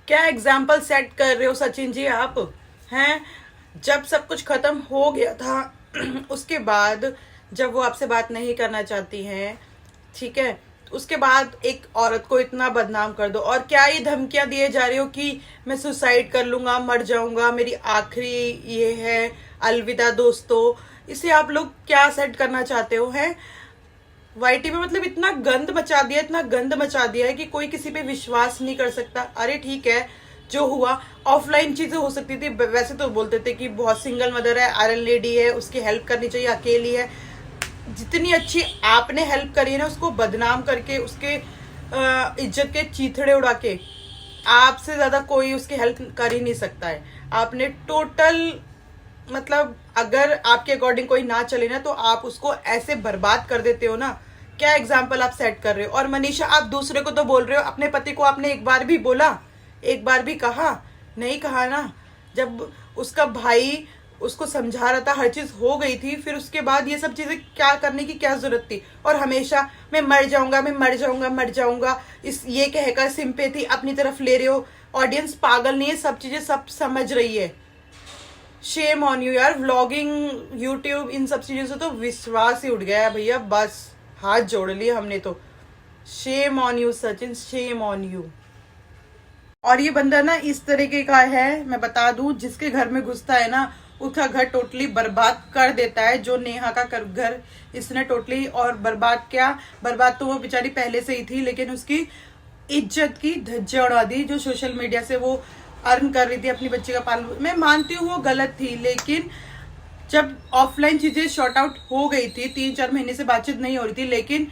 क्या example set कर रहे हो सचिन जी आप? हैं? जब सब कुछ खत्म हो गया था उसके बाद जब वो आपसे बात नहीं करना चाहती हैं, ठीक है, उसके बाद एक औरत को इतना बदनाम कर दो, और क्या ये धमकियां दिए जा रही हो कि मैं सुसाइड कर लूंगा, मर जाऊंगा, मेरी आखिरी ये है, अलविदा दोस्तों। इसे आप लोग क्या सेट करना चाहते हो? हैं वाईटी में मतलब इतना गंद मचा दिया, इतना गंद मचा दिया है कि कोई किसी पे विश्वास नहीं कर सकता। अरे ठीक है, जो हुआ ऑफलाइन चीजें हो सकती थी, वैसे तो बोलते थे कि बहुत सिंगल मदर है, आयरन लेडी है, उसकी हेल्प करनी चाहिए, अकेली है। जितनी अच्छी आपने हेल्प करी है ना, उसको बदनाम करके, उसके इज्जत के चीथड़े उड़ा के, आपसे ज्यादा कोई उसकी हेल्प कर ही नहीं सकता है। आपने टोटल मतलब अगर आपके अकॉर्डिंग कोई ना चले ना, तो आप उसको ऐसे बर्बाद कर देते हो ना। क्या एग्जाम्पल आप सेट कर रहे हो? और मनीषा, आप दूसरे को तो बोल रहे हो, अपने पति को आपने एक बार भी बोला, एक बार भी कहा? नहीं कहा ना। जब उसका भाई उसको समझा रहा था, हर चीज हो गई थी, फिर उसके बाद ये सब चीजें क्या करने की क्या जरूरत थी? और हमेशा मैं मर जाऊंगा, मैं मर जाऊंगा, मर जाऊंगा, इस ये कहकर सिंपैथी अपनी तरफ ले रहे हो। ऑडियंस पागल नहीं है, सब चीजें सब समझ रही है। शेम ऑन यू यार। व्लॉगिंग, यूट्यूब, इन सब चीजों से तो विश्वास ही उठ गया है भैया, बस हाथ जोड़ लिए हमने तो। Shame on you Sachin, shame on you. और ये बंदा ना इस तरीके का है, मैं बता दूं, जिसके घर में घुसता है ना, उसका घर टोटली बर्बाद कर देता है। जो नेहा का घर इसने टोटली और बर्बाद किया। बर्बाद तो वो बेचारी पहले से ही थी, लेकिन उसकी इज्जत की धज्जियां उड़ा दी। जो सोशल मीडिया से वो अर्न कर रही थी अपनी बच्ची का पालन, मैं मानती हूँ वो गलत थी, लेकिन जब ऑफलाइन चीजें शॉर्ट आउट हो गई थी, 3-4 महीने से बातचीत नहीं हो रही थी, लेकिन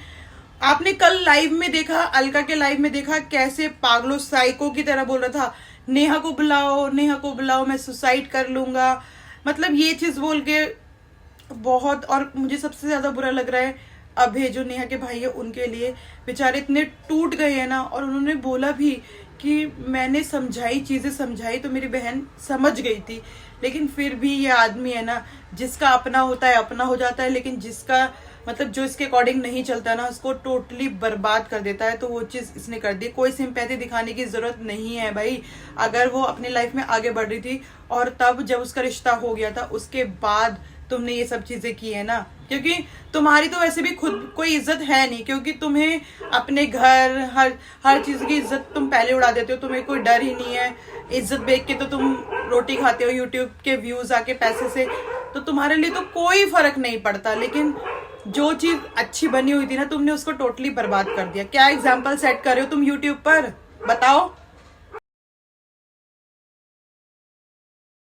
आपने कल लाइव में देखा, अलका के लाइव में देखा, कैसे पागलों साइको की तरह बोल रहा था, नेहा को बुलाओ, नेहा को बुलाओ, मैं सुसाइड कर लूंगा। मतलब ये चीज बोल के बहुत। और मुझे सबसे ज्यादा बुरा लग रहा है अभय, जो नेहा के भाई है, उनके लिए। बेचारे इतने टूट गए हैं ना। और उन्होंने बोला भी कि मैंने समझाई, चीजें समझाई तो मेरी बहन समझ गई थी, लेकिन फिर भी ये आदमी है ना, जिसका अपना होता है अपना हो जाता है, लेकिन जिसका मतलब जो इसके अकॉर्डिंग नहीं चलता ना, उसको टोटली बर्बाद कर देता है। तो वो चीज इसने कर दी। कोई सिंपैथी दिखाने की जरूरत नहीं है भाई। अगर वो अपनी लाइफ में आगे बढ़ रही थी, और तब जब उसका रिश्ता हो गया था, उसके बाद तुमने ये सब चीजें की है ना, क्योंकि तुम्हारी तो वैसे भी खुद कोई इज्जत है नहीं, क्योंकि तुम्हें अपने घर, हर चीज की इज्जत तुम पहले उड़ा देते हो। तुम्हें कोई डर ही नहीं है। इज्जत बेच के तो तुम रोटी खाते हो, यूट्यूब के व्यूज आके पैसे से, तो तुम्हारे लिए तो कोई फर्क नहीं पड़ता। लेकिन जो चीज अच्छी बनी हुई थी ना, तुमने उसको टोटली बर्बाद कर दिया। क्या एग्जाम्पल सेट कर रहे हो तुम यूट्यूब पर? बताओ।